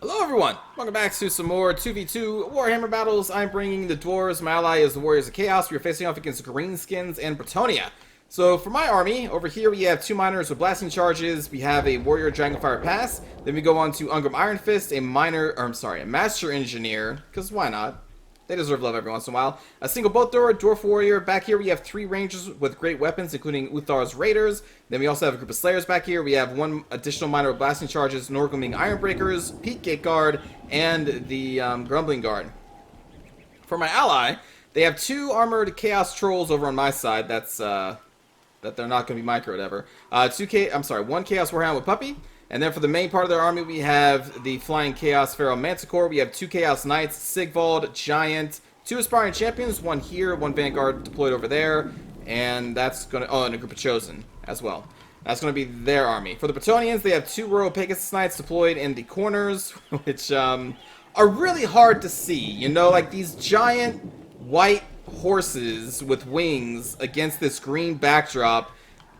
Hello everyone! Welcome back to some more 2v2 Warhammer battles. I'm bringing the Dwarves. My ally is the Warriors of Chaos. We are facing off against Greenskins and Bretonia. So for my army, over here we have two miners with blasting charges. We have a Warrior Dragonfire Pass. Then we go on to Ungrim Iron Fist, a Master Engineer, because why not? They deserve love every once in a while. A single boat thrower, Dwarf Warrior. Back here we have three Rangers with great weapons, including Uthar's Raiders. Then we also have a group of Slayers back here. We have one additional miner with blasting charges, Norgriming Ironbreakers, Peak Gate Guard, and the Grumbling Guard. For my ally, they have two armored Chaos Trolls over on my side. That's that they're not going to be microed ever. One Chaos Warhound with Puppy. And then for the main part of their army, we have the Flying Chaos Pharaoh Manticore. We have two Chaos Knights, Sigvald, Giant, two Aspiring Champions, one here, one Vanguard deployed over there. And that's going to... Oh, and a group of Chosen as well. That's going to be their army. For the Bretonians, they have two Royal Pegasus Knights deployed in the corners, which are really hard to see. You know, like these giant white horses with wings against this green backdrop.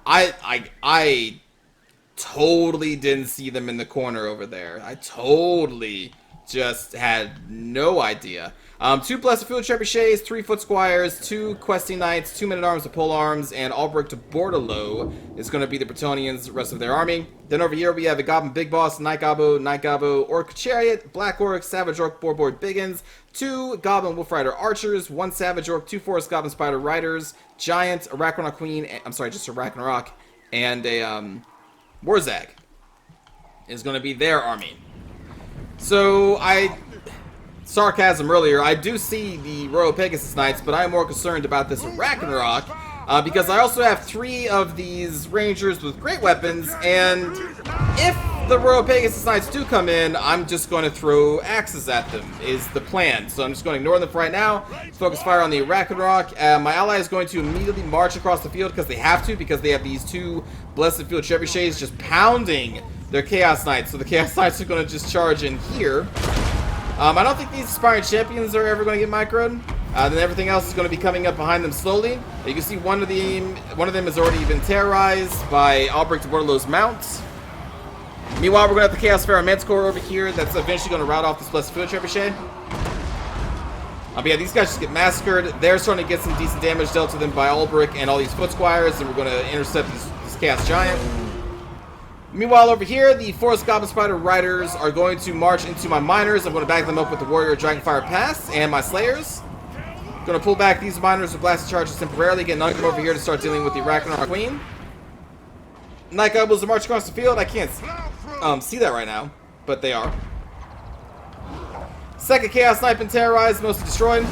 I totally didn't see them in the corner over there. I totally just had no idea. Two Blessed Field Trebuchets, 3 Foot Squires, 2 Questing Knights, 2 Men-at-Arms with Polearms, and Albrecht to Bordelot is going to be the Bretonians' rest of their army. Then over here we have a Goblin Big Boss, Night Gobbo, Orc Chariot, Black Orc, Savage Orc, Boarboard Biggins, 2 Goblin Wolf Rider Archers, 1 Savage Orc, 2 Forest Goblin Spider Riders, Giant, a Ragnarok Queen, just a Ragnarok, and a Warzag is going to be their army. So, sarcasm earlier, I do see the Royal Pegasus Knights, but I'm more concerned about this Ragnarok, because I also have 3 of these Rangers with great weapons, and if the Royal Pegasus Knights do come in, I'm just going to throw axes at them, is the plan. So I'm just going to ignore them for right now, focus fire on the Ragnarok. My ally is going to immediately march across the field, because they have to, because they have these 2 Blessed Field Trebuchets just pounding their Chaos Knights. So the Chaos Knights are going to just charge in here. I don't think these Aspiring Champions are ever going to get microed. Then everything else is going to be coming up behind them slowly. You can see one of them has already been terrorized by Albrecht Waterloo's mount. Meanwhile, we're going to have the Chaos Pharaoh Manticore over here that's eventually going to rout off this Blessed Field Trebuchet. But yeah, these guys just get massacred. They're starting to get some decent damage dealt to them by Albrecht and all these Foot Squires, and we're going to intercept this Chaos Giant. Meanwhile, over here, the Forest Goblin Spider Riders are going to march into my miners. I'm going to back them up with the Warrior Dragonfire Pass and my Slayers. Going to pull back these miners with blasting charges temporarily, get Ungrim over here to start dealing with the Ragnarok Queen. Night Goblins are marching across the field. I can't see that right now, but they are. Second Chaos Knight been terrorized, mostly destroyed.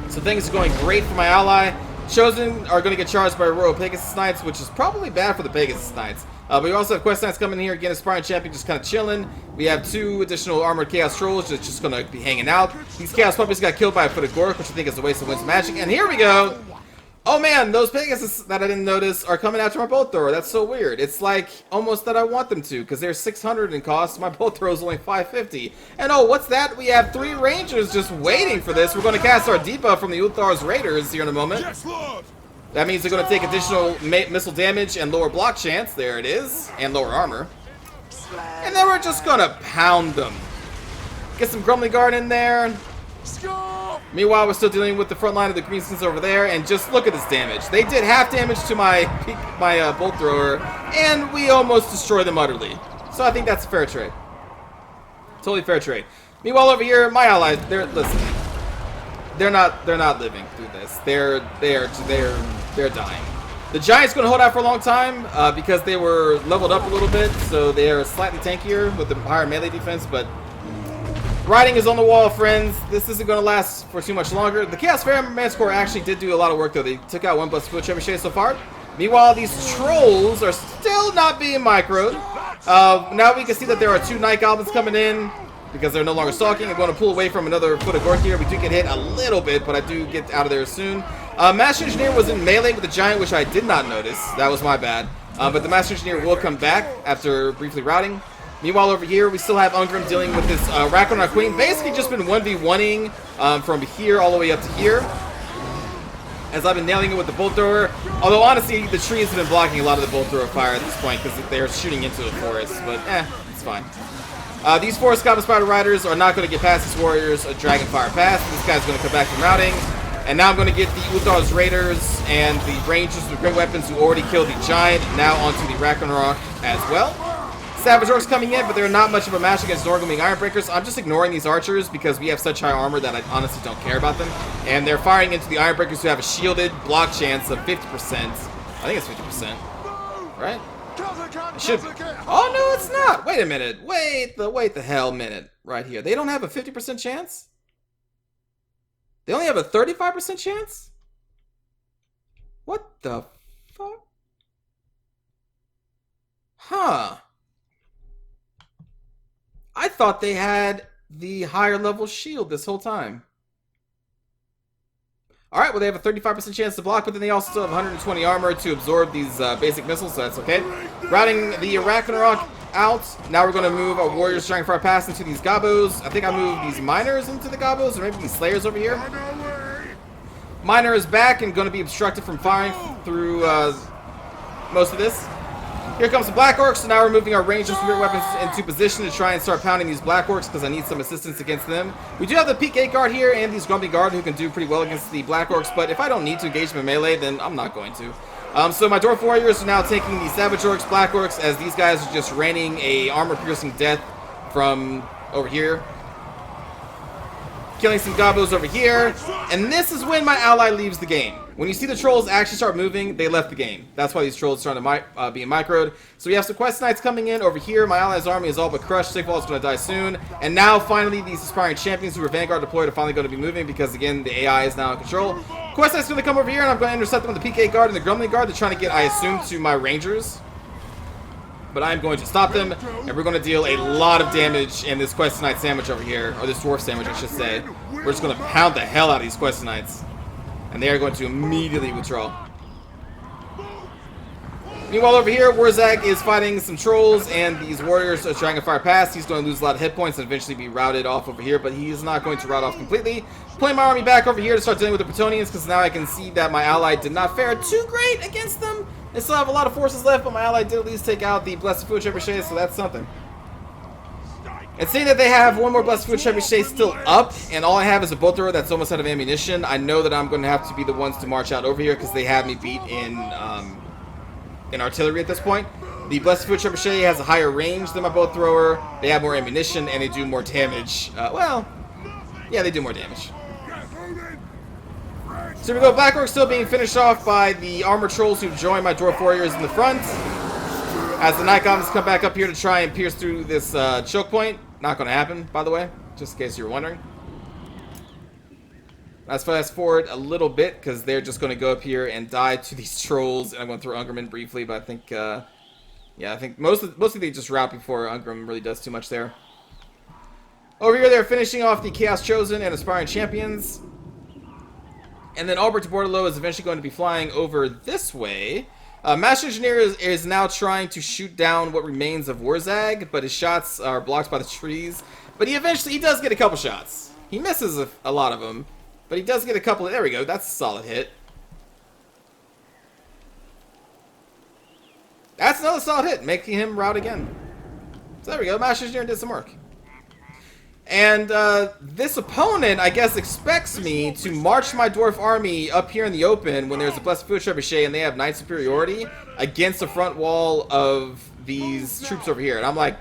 So things are going great for my ally. Chosen are going to get charged by Royal Pegasus Knights, which is probably bad for the Pegasus Knights. But we also have Quest Knights coming here. Again, Aspiring Champion just kind of chilling. We have 2 additional Armored Chaos Trolls just going to be hanging out. These Chaos Puppies got killed by a Foot of Gork, which I think is a waste of Wind's Magic. And here we go! Oh man, those Pegasus that I didn't notice are coming after my bolt thrower. That's so weird. It's like almost that I want them to, because they're 600 in cost. My bolt thrower is only 550. And oh, what's that? We have 3 Rangers just waiting for this. We're going to cast our debuff from the Uthar's Raiders here in a moment. Yes, Lord. That means they're going to take additional missile damage and lower block chance. There it is. And lower armor. And then we're just going to pound them. Get some Grumbling Guard in there. Meanwhile, we're still dealing with the front line of the Greenskins over there. And just look at this damage. They did half damage to my bolt thrower. And we almost destroyed them utterly. So I think that's a fair trade. Totally fair trade. Meanwhile, over here, my allies, listen. They're not living through this. They're dying. The Giant's going to hold out for a long time because they were leveled up a little bit, so they are slightly tankier with the higher melee defense, but writing is on the wall, friends. This isn't going to last for too much longer. The Chaos Pharaoh Manticore actually did do a lot of work, though. They took out 1 Blessed Field Trebuchet so far. Meanwhile, these Trolls are still not being microed. Now we can see that there are 2 Night Goblins coming in, because they're no longer stalking. I'm going to pull away from another Foot of Gork here. We do get hit a little bit, but I do get out of there soon. Master Engineer was in melee with the Giant, which I did not notice. That was my bad. But the Master Engineer will come back after briefly routing. Meanwhile, over here, we still have Ungrim dealing with this Ragnarok Queen. Basically just been 1v1ing from here all the way up to here, as I've been nailing it with the bolt thrower. Although, honestly, the trees have been blocking a lot of the bolt thrower fire at this point because they're shooting into the forest. But, it's fine. These Forest Goblin Spider Riders are not going to get past these Warriors a Dragonfire Pass. This guy's going to come back from routing. And now I'm going to get the Uthar's Raiders and the Rangers with great weapons who already killed the Giant now onto the Ragnarok as well. Savage Orcs coming in, but they're not much of a match against Norgoming Ironbreakers. I'm just ignoring these archers because we have such high armor that I honestly don't care about them. And they're firing into the Ironbreakers who have a shielded block chance of 50%. I think it's 50%, right? It should be. Oh, no, it's not. Wait a minute. Wait the hell minute right here. They don't have a 50% chance? They only have a 35% chance? What the fuck? Huh. I thought they had the higher level shield this whole time. Alright, well they have a 35% chance to block, but then they also still have 120 armor to absorb these basic missiles, so that's okay. Routing the Ragnarok out. Now we're going to move our Warriors Dragonfire Pass into these Gobos. I think I moved these Miners into the Gobos, or maybe these Slayers over here. Miner is back and going to be obstructed from firing through most of this. Here comes the Black Orcs, so now we're moving our Rangers with weapons into position to try and start pounding these Black Orcs because I need some assistance against them. We do have the Peak 8 Guard here and these Grumpy Guard who can do pretty well against the Black Orcs, but if I don't need to engage them in melee, then I'm not going to. So my Dwarf Warriors are now taking the Savage Orcs, Black Orcs, as these guys are just raining a armor-piercing death from over here. Killing some Gobos over here, and this is when my ally leaves the game. When you see the trolls actually start moving, they left the game. That's why these trolls are starting to be microed. So we have some Quest Knights coming in over here. My ally's army is all but crushed. Sigval is going to die soon. And now, finally, these Aspiring Champions who were Vanguard deployed are finally going to be moving because, again, the AI is now in control. Quest Knight's going to come over here, and I'm going to intercept them with the PK Guard and the Grumbling Guard. They're trying to get, I assume, to my Rangers. But I'm going to stop them, and we're going to deal a lot of damage in this Quest Knight sandwich over here. Or this Dwarf sandwich, I should say. We're just going to pound the hell out of these Quest Knights. And they are going to immediately withdraw. Meanwhile, over here, Warzag is fighting some trolls and these warriors are trying to fire past. He's going to lose a lot of hit points and eventually be routed off over here, but he is not going to rout off completely. Playing my army back over here to start dealing with the Bretonnians because now I can see that my ally did not fare too great against them. They still have a lot of forces left, but my ally did at least take out the Blessed Food Trebuchet, so that's something. And seeing that they have one more Blessed Food Trebuchet still up, and all I have is a bolt thrower that's almost out of ammunition, I know that I'm going to have to be the ones to march out over here because they have me beat in artillery at this point. The Blessed Food Trebuchet has a higher range than my bolt thrower, they have more ammunition, and they do more damage. Well, yeah, they do more damage. So here we go, Black Orc still being finished off by the Armor Trolls who join my Dwarf Warriors in the front. As the Night Goblins come back up here to try and pierce through this choke point. Not going to happen, by the way, just in case you're wondering. Let's fast forward a little bit, because they're just going to go up here and die to these trolls. And I'm going to throw Ungerman briefly, but I think, yeah, I think mostly they just rout before Ungerman really does too much there. Over here, they're finishing off the Chaos Chosen and Aspiring Champions. And then Albert de Bordelot is eventually going to be flying over this way. Master Engineer is now trying to shoot down what remains of Warzag, but his shots are blocked by the trees. But he does get a couple shots. He misses a lot of them, but he does get a couple. There we go. That's a solid hit. That's another solid hit, making him rout again. So there we go. Master Engineer did some work. And this opponent, I guess, expects me to march my Dwarf army up here in the open when there's a Blessed Food Trebuchet and they have Knight superiority against the front wall of these troops over here. And I'm like,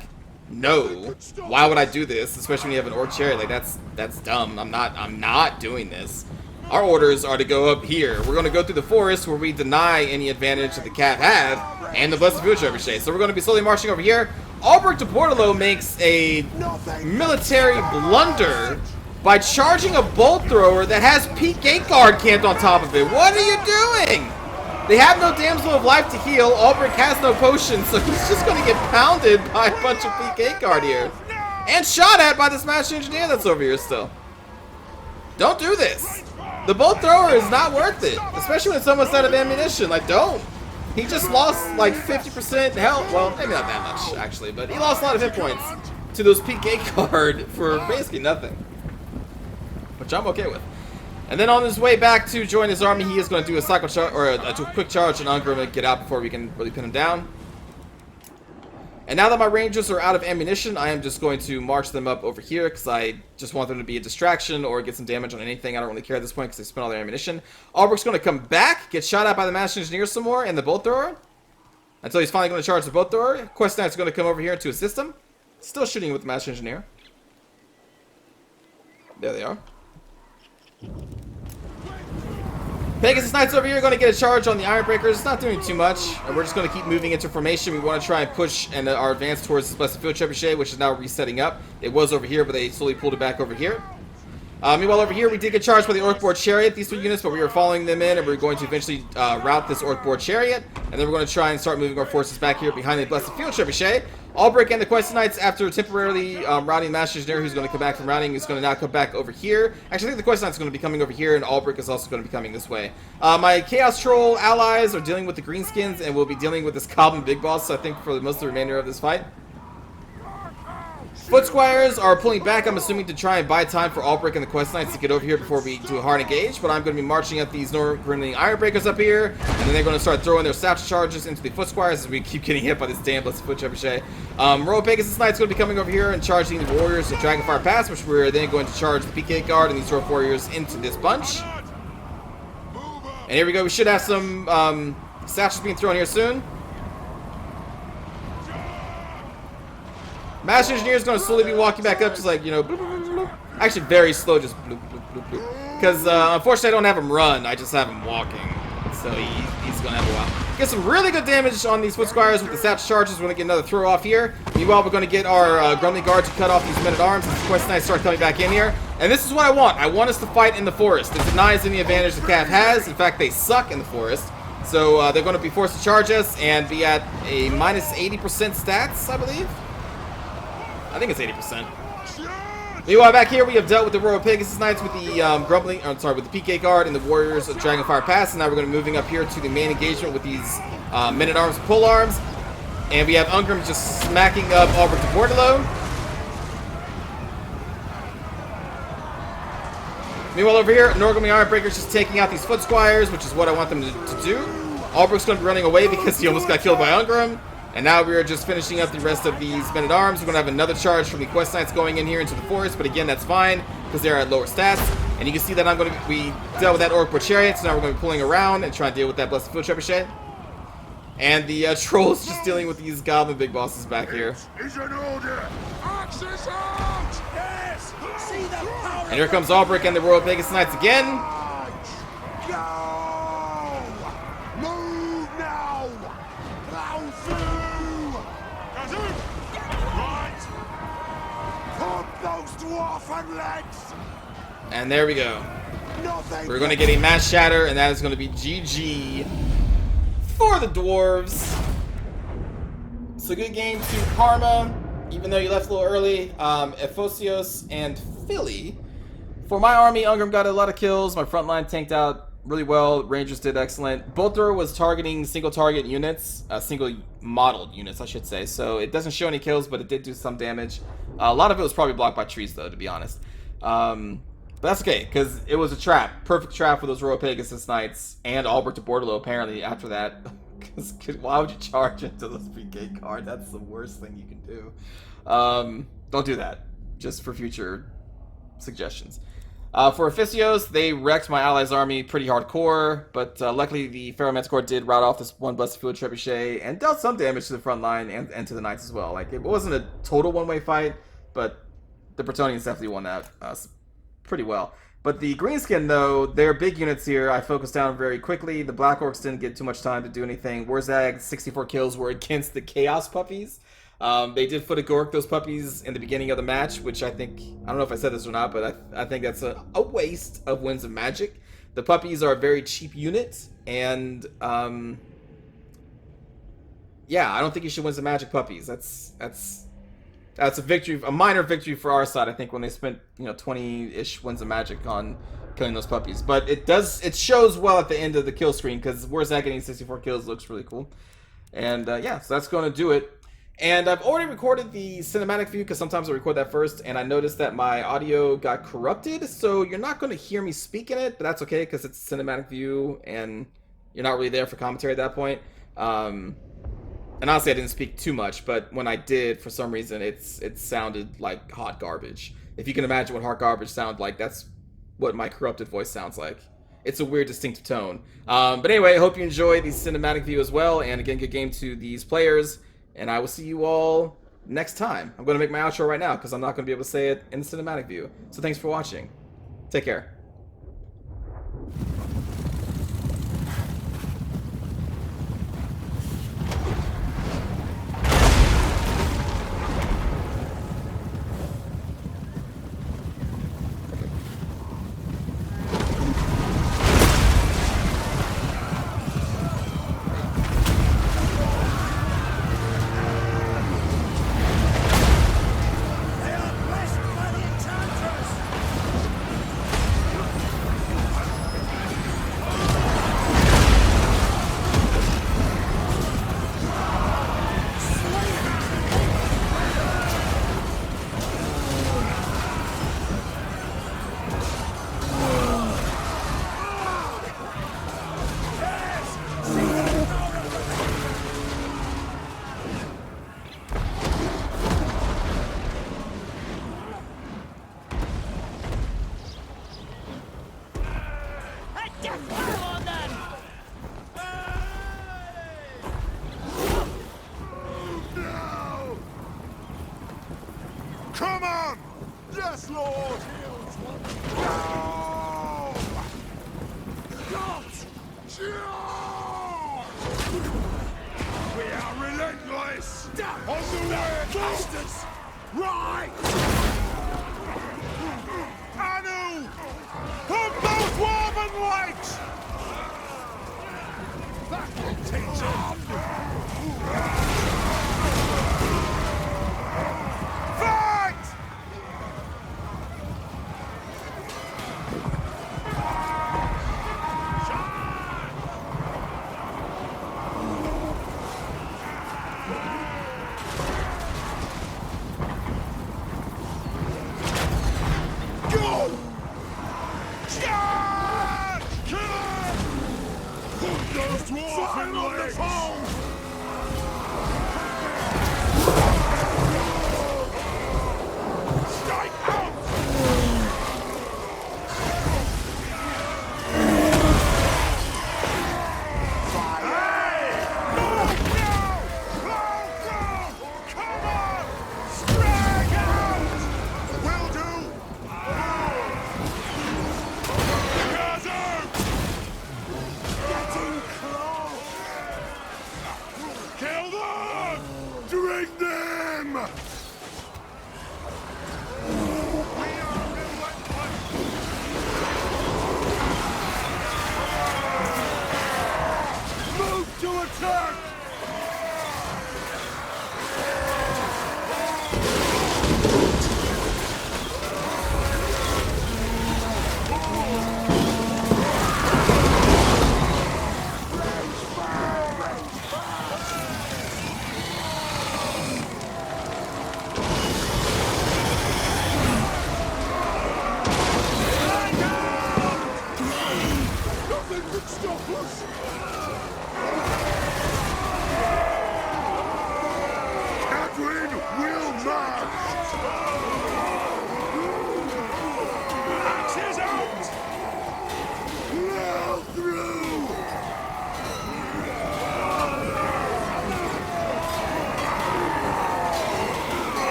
no, why would I do this? Especially when you have an Orc Chariot. Like, that's dumb. I'm not doing this. Our orders are to go up here. We're going to go through the forest where we deny any advantage that the Cav have and the Blessed Food Trebuchet. So we're going to be slowly marching over here. Albert de Bordelot makes a military blunder by charging a bolt thrower that has Peak Gate Guard camped on top of it. What are you doing? They have no Damsel of Life to heal. Albert has no potion, so he's just going to get pounded by a bunch of Peak Gate Guard here. And shot at by this Master Engineer that's over here still. Don't do this. The bolt thrower is not worth it, especially when someone's out of ammunition. Like, don't. He just lost like 50% health. Well, maybe not that much, actually, but he lost a lot of hit points to those Peak Gate Guard for basically nothing. Which I'm okay with. And then on his way back to join his army, he is going to do a cycle charge or a quick charge on Ungerman and get out before we can really pin him down. And now that my Rangers are out of ammunition, I am just going to march them up over here because I just want them to be a distraction or get some damage on anything. I don't really care at this point because they spent all their ammunition. Albrecht's going to come back, get shot at by the Master Engineer some more and the Bolt Thrower. Until he's finally going to charge the Bolt Thrower. Quest Knight's going to come over here to assist him. Still shooting with the Master Engineer. There they are. Pegasus Knights over here are going to get a charge on the Iron Breakers. Not doing too much. And we're just going to keep moving into formation. We want to try and push and our advance towards this Blessed Field Trebuchet, which is now resetting up. It was over here, but they slowly pulled it back over here. Meanwhile, over here, we did get charged by the Orc-Board Chariot, these 3 units, but we were following them in, and we're going to eventually rout this Orc-Board Chariot, and then we're going to try and start moving our forces back here behind the Blessed Field Trebuchet. Albrecht and the Quest Knights, after temporarily routing the Master Engineer, who's going to come back from routing, is going to now come back over here. Actually, I think the Quest Knights is going to be coming over here, and Albrecht is also going to be coming this way. My Chaos Troll allies are dealing with the Greenskins, and we'll be dealing with this Goblin Big Boss, I think, for most of the remainder of this fight. Foot Squires are pulling back, I'm assuming, to try and buy time for Albrecht and the Quest Knights to get over here before we do a hard engage, but I'm going to be marching at these North-Grinning Iron Breakers up here, and then they're going to start throwing their satchel charges into the Foot Squires as we keep getting hit by this damn Blessed Foot Trebuchet. Royal Pegasus Knight's going to be coming over here and charging the Warriors of Dragonfire Pass, which we're then going to charge the PK Guard and these Dwarf Warriors into this bunch. And here we go, we should have some satchels being thrown here soon. Master Engineer is going to slowly be walking back up, just like, you know, bloop, bloop, bloop, bloop. Actually, very slow, just bloop, bloop, bloop, bloop. Because, unfortunately, I don't have him run, I just have him walking. So he's going to have a while. Get some really good damage on these Foot Squires with the Satch charges. We're going to get another throw off here. Meanwhile, we're going to get our Grumbling Guard to cut off these Men-at-Arms as the Quest Knights start coming back in here. And this is what I want. I want us to fight in the forest. It denies any advantage the Cav has. In fact, they suck in the forest. So they're going to be forced to charge us and be at a minus 80% stats, I believe. I think it's 80%. Meanwhile, back here we have dealt with the Royal Pegasus Knights with the with the PK Guard and the Warriors of Dragonfire Pass. And now we're going to be moving up here to the main engagement with these Men-at-Arms and Pole Arms. And we have Ungrim just smacking up Albrecht de Bordelot. Meanwhile, over here, Norgrim Iron Breaker's just taking out these Foot Squires, which is what I want them to do. Albrecht's going to be running away because he almost got killed by Ungrim. And now we are just finishing up the rest of these Men-at-Arms. We're going to have another charge from the Quest Knights going in here into the forest. But again, that's fine because they're at lower stats. And you can see that we dealt with that Orc-Board Chariot. So now we're going to be pulling around and try to deal with that Blessed Field Trebuchet. And the Troll is just dealing with these Goblin Big Bosses back here. And here comes Albrecht and the Royal Pegasus Knights again. And there we go. We're going to get a mass shatter, and that is going to be GG for the Dwarves. So good game to Karma, even though you left a little early. Ephosios and Philly. For my army, Ungrim got a lot of kills. My front line tanked out really well. Rangers did excellent. Bolt Thrower was targeting single target units, single modeled units, I should say. So it doesn't show any kills, but it did do some damage. A lot of it was probably blocked by trees, though, to be honest. But that's okay, because it was a trap. Perfect trap for those Royal Pegasus Knights and Albrecht de Bordelot, apparently, after that. Because why would you charge into this PK card? That's the worst thing you can do. Don't do that, just for future suggestions. For Ephesios, they wrecked my allies' army pretty hardcore, but luckily the Ferromanticore did rout off this one Blessed Field Trebuchet and dealt some damage to the front line and to the Knights as well. Like, it wasn't a total one-way fight, but the Bretonnians definitely won that pretty well. But the Greenskin, though, their big units here, I focused down very quickly. The Black Orcs didn't get too much time to do anything. Warzag's 64 kills were against the Chaos Puppies. They did foot a Gork those puppies in the beginning of the match, which I think, I don't know if I said this or not, but I think that's a waste of Winds of Magic. The puppies are a very cheap unit, and yeah, I don't think you should Winds of Magic puppies. That's a victory, a minor victory for our side, I think, when they spent, 20-ish Winds of Magic on killing those puppies. But it shows well at the end of the kill screen, because Warzag getting 64 kills looks really cool. And yeah, so that's going to do it. And I've already recorded the cinematic view, because sometimes I record that first, and I noticed that my audio got corrupted, so you're not going to hear me speak in it, but that's okay, because it's cinematic view, and you're not really there for commentary at that point. And honestly, I didn't speak too much, but when I did, for some reason, it sounded like hot garbage. If you can imagine what hot garbage sounds like, that's what my corrupted voice sounds like. It's a weird, distinctive tone. But anyway, I hope you enjoy the cinematic view as well. And again, good game to these players. And I will see you all next time. I'm going to make my outro right now because I'm not going to be able to say it in the cinematic view. So thanks for watching. Take care. Come on! Yes, Lord! No! God! We are relentless! On the way! Bastards! Right! Anu! On both Warman legs! That will teach them!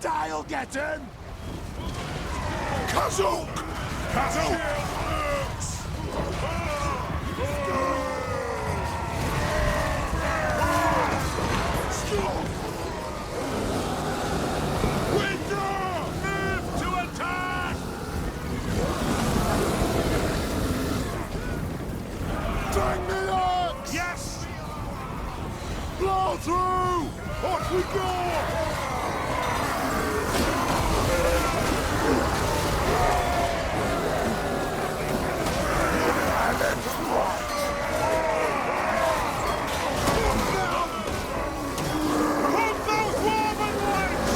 I'll get him! Kazuk! Kazuk! Withdraw! Move to attack! Blow through! Off we go! Pump those Warhammer lights!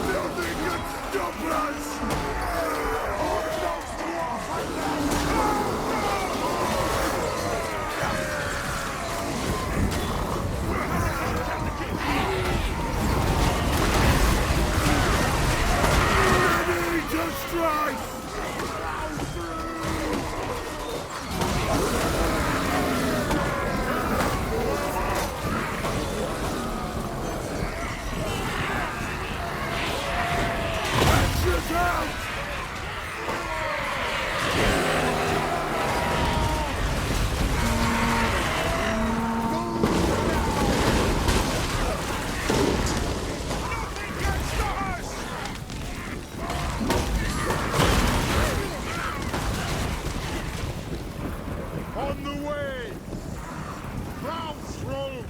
Nothing can stop us! Ready to strike! Axis out! Nothing can stop us! On the way! Round through!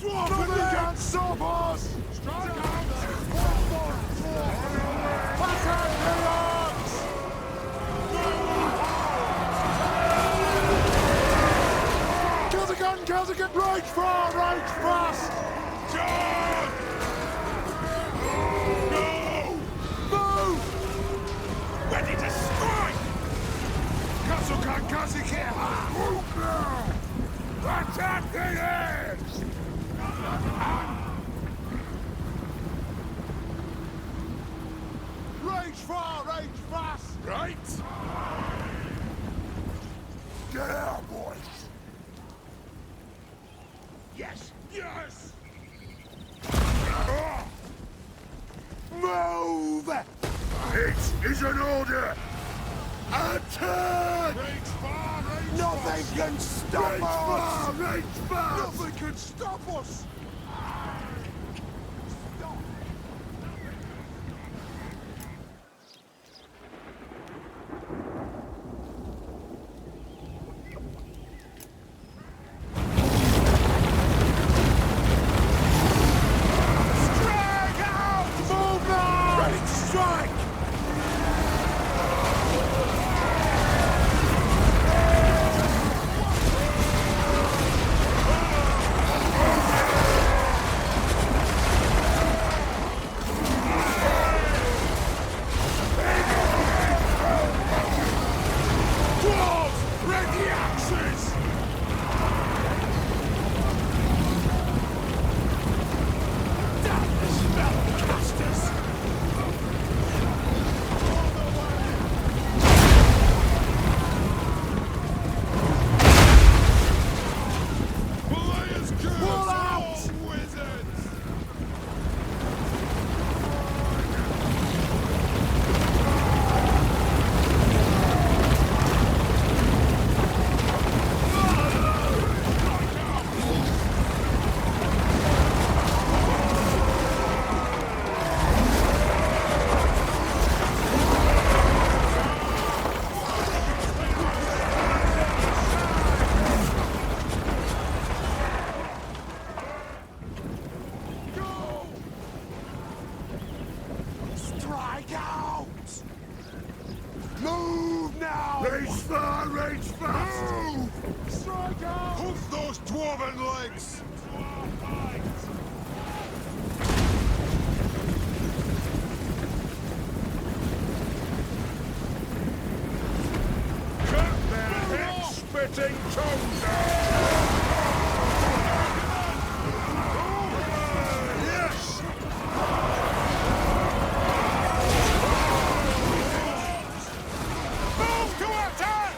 Nothing can stop us! Strike out! Kill the gun! Right far, right fast! John! No! Move! Ready to strike! Kazukan Kazikeha! Move now! Attack the edge! Rage far, rage fast! Right? Get out, boys! Yes! Yes! Move! It is an order! Attack! Range far, range Nothing can stop Range us! far, range far! Nothing can stop us! Strike out! Move now! Ready to strike! Dwarves! Ready axes! Damn the spellcasters! Players curse Pull out! all wizards! Strike out! Move now! Rage far, rage fast! Move! Strike out! Hoof those dwarven legs! Cut their head-spitting tongues out! Yes! Move to attack!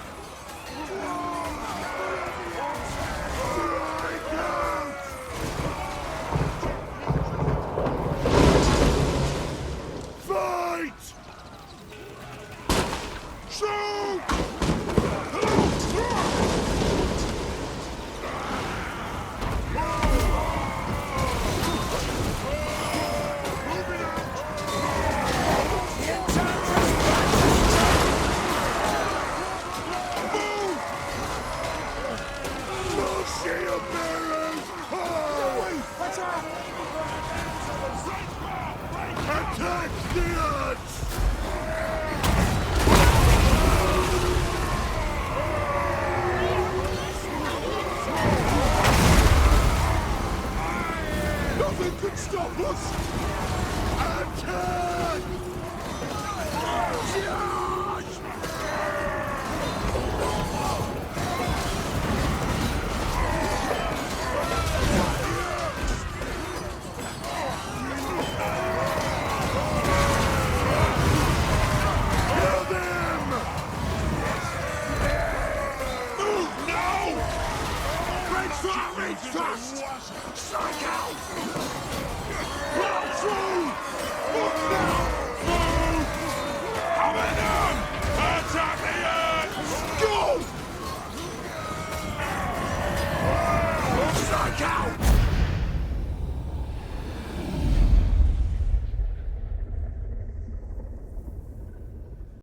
Strike out!